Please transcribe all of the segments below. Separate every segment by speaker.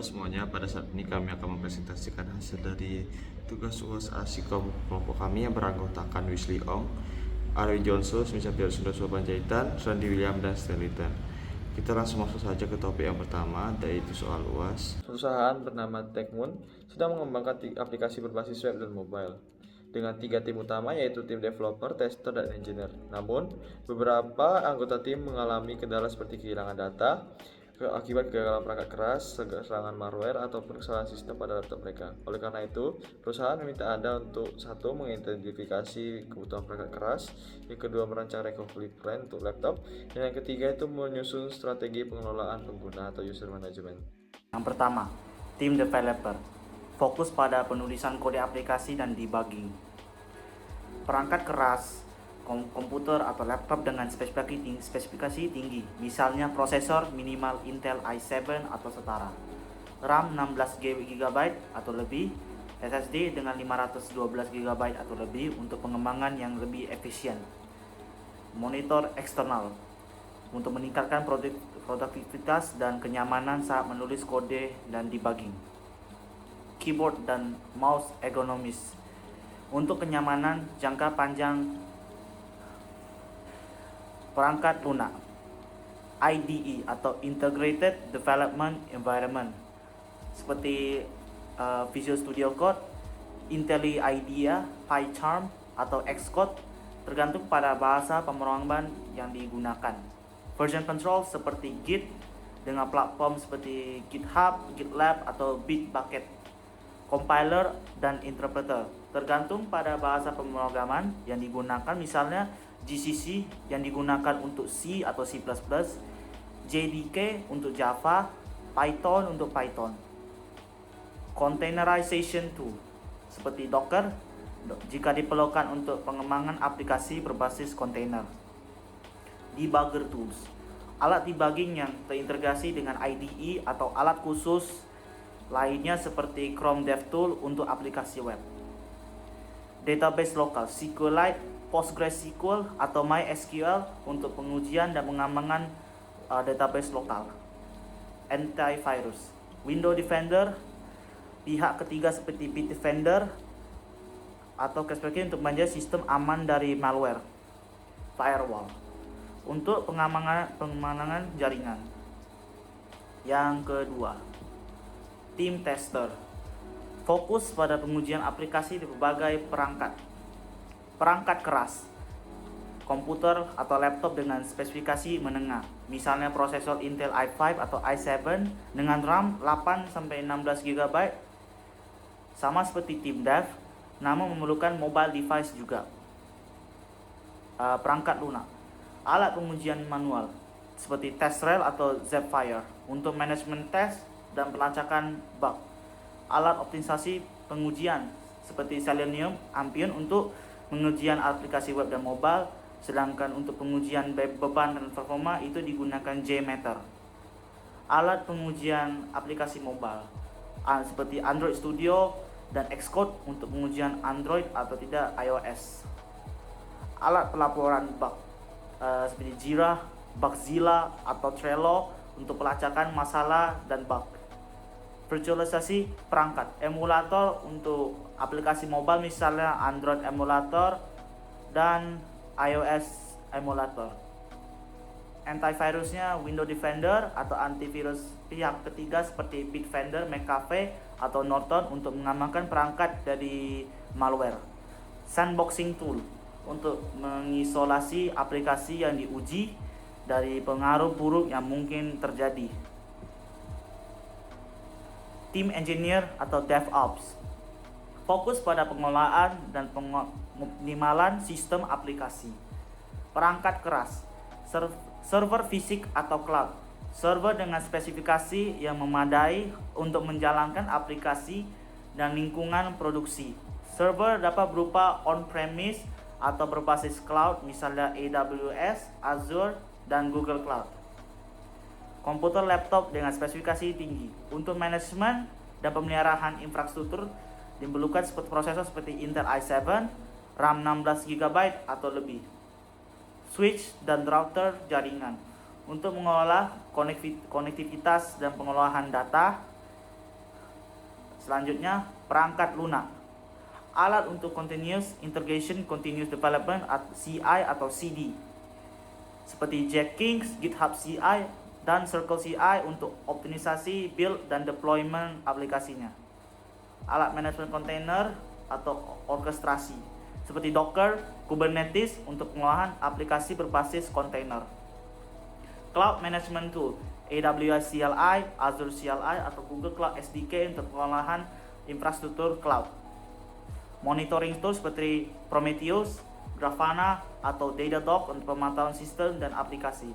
Speaker 1: Semuanya, pada saat ini kami akan mempresentasikan hasil dari tugas UAS ASI kelompok kami yang beranggotakan Wisli Ong, Arwin Johnson, Misapir Sundoso Panjaitan, Randy William, dan Sterlitan. Kita langsung masuk saja ke topik yang pertama, yaitu soal UAS. Perusahaan bernama Techmoon sedang mengembangkan aplikasi berbasis web dan mobile dengan 3 tim utama, yaitu tim developer, tester, dan engineer. Namun, beberapa anggota tim mengalami kendala seperti kehilangan data akibat kegagalan perangkat keras, serangan malware, ataupun kesalahan sistem pada laptop mereka. Oleh karena itu, perusahaan meminta Anda untuk satu, mengidentifikasi kebutuhan perangkat keras, yang kedua, merancang recovery plan untuk laptop, dan yang ketiga itu menyusun strategi pengelolaan pengguna atau user management.
Speaker 2: Yang pertama, tim developer fokus pada penulisan kode aplikasi dan debugging. Perangkat keras komputer atau laptop dengan spesifikasi tinggi, misalnya prosesor minimal Intel i7 atau setara, RAM 16 GB atau lebih, SSD dengan 512 GB atau lebih untuk pengembangan yang lebih efisien. Monitor eksternal untuk meningkatkan produktivitas dan kenyamanan saat menulis kode dan debugging. Keyboard dan mouse ergonomis untuk kenyamanan jangka panjang. Perangkat lunak IDE atau Integrated Development Environment seperti Visual Studio Code, Intelli IDEA, PyCharm, atau Xcode tergantung pada bahasa pemrograman yang digunakan. Version control seperti Git dengan platform seperti GitHub, GitLab, atau Bitbucket. Compiler dan interpreter tergantung pada bahasa pemrograman yang digunakan, misalnya GCC yang digunakan untuk C atau C++, JDK untuk Java, Python untuk Python. Containerization tool seperti Docker jika diperlukan untuk pengembangan aplikasi berbasis kontainer. Debugger tools, alat debugging yang terintegrasi dengan IDE atau alat khusus lainnya seperti Chrome DevTool untuk aplikasi web. Database lokal, SQLite, PostgreSQL, atau MySQL untuk pengujian dan pengembangan database lokal. Antivirus, Windows Defender, pihak ketiga seperti Bitdefender, atau Kaspersky untuk menjaga sistem aman dari malware. Firewall, untuk pengamanan jaringan. Yang kedua, tim tester fokus pada pengujian aplikasi di berbagai perangkat keras, komputer atau laptop dengan spesifikasi menengah, misalnya prosesor Intel i5 atau i7 dengan RAM 8-16 GB, sama seperti tim dev, namun memerlukan mobile device juga. Perangkat lunak, alat pengujian manual seperti TestRail atau Zephyr untuk manajemen test dan pelacakan bug. Alat optimalisasi pengujian seperti Selenium, Ampion untuk pengujian aplikasi web dan mobile, sedangkan untuk pengujian beban dan performa itu digunakan JMeter. Alat pengujian aplikasi mobile seperti Android Studio dan Xcode untuk pengujian Android atau tidak iOS. Alat pelaporan bug seperti Jira, Bugzilla, atau Trello untuk pelacakan masalah dan bug. Virtualisasi perangkat, emulator untuk aplikasi mobile, misalnya Android emulator dan iOS emulator. Antivirusnya Windows Defender atau antivirus pihak ketiga seperti Bitdefender, McAfee, atau Norton untuk mengamankan perangkat dari malware. Sandboxing tool untuk mengisolasi aplikasi yang diuji dari pengaruh buruk yang mungkin terjadi. Tim engineer atau DevOps fokus pada pengelolaan dan pengoptimalan sistem aplikasi. Perangkat keras, server fisik atau cloud, server dengan spesifikasi yang memadai untuk menjalankan aplikasi dan lingkungan produksi. Server dapat berupa on-premise atau berbasis cloud, misalnya AWS, Azure, dan Google Cloud. Komputer laptop dengan spesifikasi tinggi untuk manajemen dan pemeliharaan infrastruktur diperlukan prosesor seperti Intel i7, RAM 16 GB atau lebih. Switch dan router jaringan untuk mengolah konektivitas dan pengelolaan data. Selanjutnya, perangkat lunak. Alat untuk Continuous Integration Continuous Development CI atau CD. Seperti Jenkins, GitHub CI, dan Circle CI untuk optimisasi build dan deployment aplikasinya. Alat manajemen kontainer atau orkestrasi seperti Docker, Kubernetes untuk pengolahan aplikasi berbasis kontainer. Cloud Management Tool, AWS CLI, Azure CLI atau Google Cloud SDK untuk pengolahan infrastruktur cloud. Monitoring tools seperti Prometheus, Grafana atau Datadog untuk pemantauan sistem dan aplikasi.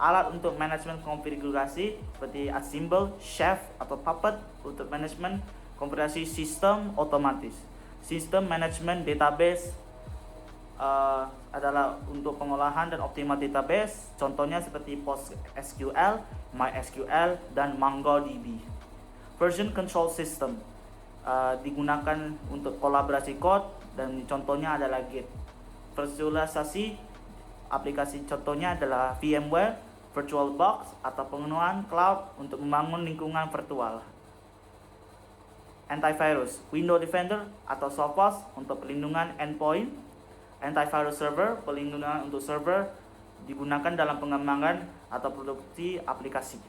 Speaker 2: Alat untuk manajemen konfigurasi seperti Ansible, Chef atau Puppet untuk manajemen konfigurasi sistem otomatis. Sistem manajemen database adalah untuk pengolahan dan optimal database, contohnya seperti PostgreSQL, MySQL, dan MongoDB. Version control system digunakan untuk kolaborasi code dan contohnya adalah Git. Virtualisasi aplikasi contohnya adalah VMware, VirtualBox atau penggunaan cloud untuk membangun lingkungan virtual. Antivirus, Windows Defender atau Sophos untuk perlindungan endpoint. Antivirus server, perlindungan untuk server digunakan dalam pengembangan atau produksi aplikasi.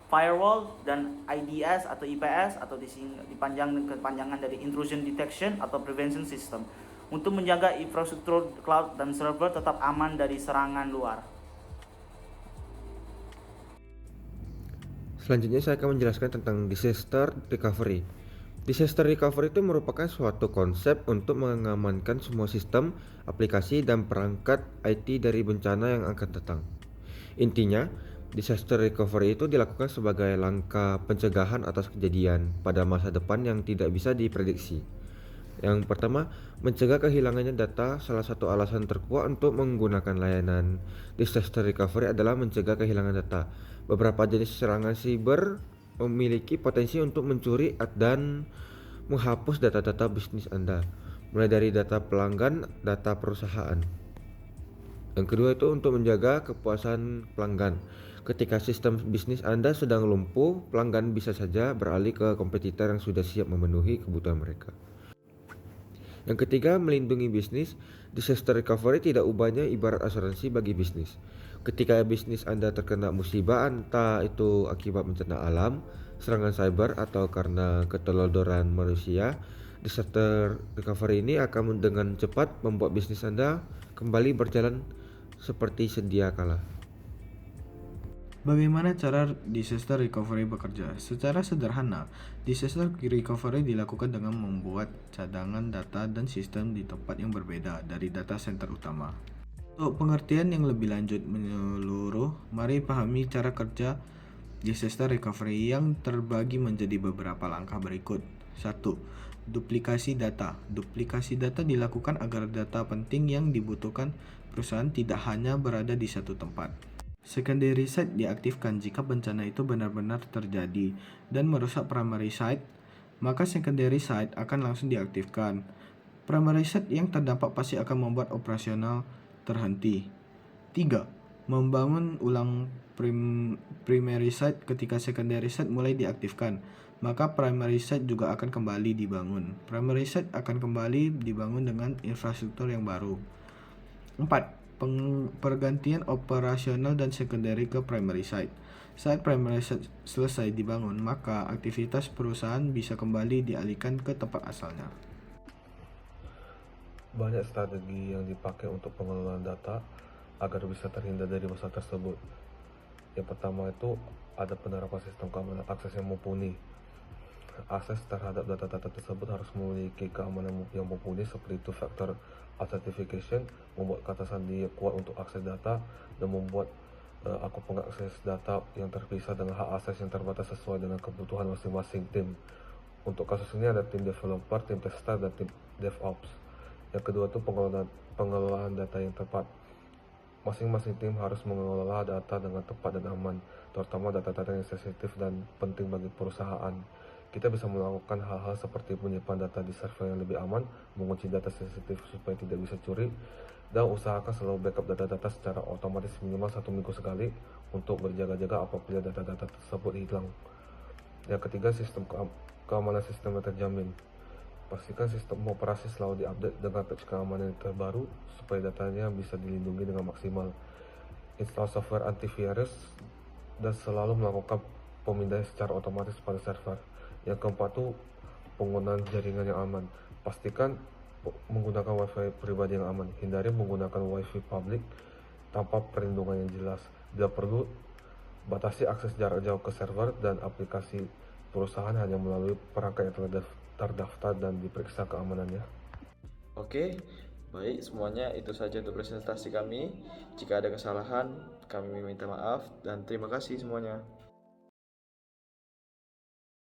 Speaker 2: Firewall dan IDS atau IPS atau kepanjangan dari Intrusion Detection atau Prevention System untuk menjaga infrastruktur cloud dan server tetap aman dari serangan luar.
Speaker 3: Selanjutnya saya akan menjelaskan tentang disaster recovery. Disaster recovery itu merupakan suatu konsep untuk mengamankan semua sistem, aplikasi, dan perangkat IT dari bencana yang akan datang. Intinya, disaster recovery itu dilakukan sebagai langkah pencegahan atas kejadian pada masa depan yang tidak bisa diprediksi. Yang pertama, mencegah kehilangannya data. Salah satu alasan terkuat untuk menggunakan layanan disaster recovery adalah mencegah kehilangan data. Beberapa jenis serangan siber memiliki potensi untuk mencuri dan menghapus data-data bisnis Anda, mulai dari data pelanggan, data perusahaan. Yang kedua itu untuk menjaga kepuasan pelanggan. Ketika sistem bisnis Anda sedang lumpuh, pelanggan bisa saja beralih ke kompetitor yang sudah siap memenuhi kebutuhan mereka. Yang ketiga, melindungi bisnis. Disaster recovery tidak ubahnya ibarat asuransi bagi bisnis. Ketika bisnis Anda terkena musibah, entah itu akibat bencana alam, serangan cyber, atau karena ketelodoran manusia, disaster recovery ini akan dengan cepat membuat bisnis Anda kembali berjalan seperti sedia kala.
Speaker 4: Bagaimana cara disaster recovery bekerja? Secara sederhana, disaster recovery dilakukan dengan membuat cadangan data dan sistem di tempat yang berbeda dari data center utama. Untuk pengertian yang lebih lanjut menyeluruh, mari pahami cara kerja disaster recovery yang terbagi menjadi beberapa langkah berikut. 1. Duplikasi data. Duplikasi data dilakukan agar data penting yang dibutuhkan perusahaan tidak hanya berada di satu tempat. Secondary site diaktifkan jika bencana itu benar-benar terjadi dan merusak primary site, maka secondary site akan langsung diaktifkan. Primary site yang terdampak pasti akan membuat operasional terhenti. 3. Membangun ulang primary site. Ketika secondary site mulai diaktifkan, maka primary site juga akan kembali dibangun. Primary site akan kembali dibangun dengan infrastruktur yang baru. 4. Pergantian operasional dan secondary ke primary site. Saat primary site selesai dibangun, maka aktivitas perusahaan bisa kembali dialihkan ke tempat asalnya.
Speaker 5: Banyak strategi yang dipakai untuk pengelolaan data agar bisa terhindar dari masalah tersebut. Yang pertama itu ada penerapan sistem keamanan akses yang mumpuni. Akses terhadap data-data tersebut harus memiliki keamanan yang mumpuni, seperti itu factor authentication, membuat kata sandi kuat untuk akses data, dan membuat akun pengakses data yang terpisah dengan hak akses yang terbatas sesuai dengan kebutuhan masing-masing tim. Untuk kasus ini ada tim developer, tim tester, dan tim DevOps. Yang kedua itu pengelolaan data yang tepat. Masing-masing tim harus mengelola data dengan tepat dan aman, terutama data-data yang sensitif dan penting bagi perusahaan. Kita bisa melakukan hal-hal seperti menyimpan data di server yang lebih aman, mengunci data sensitif supaya tidak bisa curi, dan usahakan selalu backup data-data secara otomatis minimal 1 minggu sekali untuk berjaga-jaga apabila data-data tersebut hilang. Yang ketiga, sistem keamanan sistem yang terjamin. Pastikan sistem operasi selalu diupdate dengan patch keamanan yang terbaru supaya datanya bisa dilindungi dengan maksimal. Install software antivirus dan selalu melakukan pemindahan secara otomatis pada server. Yang keempat tuh penggunaan jaringan yang aman. Pastikan menggunakan wifi pribadi yang aman. Hindari menggunakan wifi publik tanpa perlindungan yang jelas. Bila perlu, batasi akses jarak jauh ke server dan aplikasi perusahaan hanya melalui perangkat yang terdaftar dan diperiksa keamanannya.
Speaker 1: Oke, baik semuanya itu saja untuk presentasi kami. Jika ada kesalahan, kami minta maaf dan terima kasih semuanya.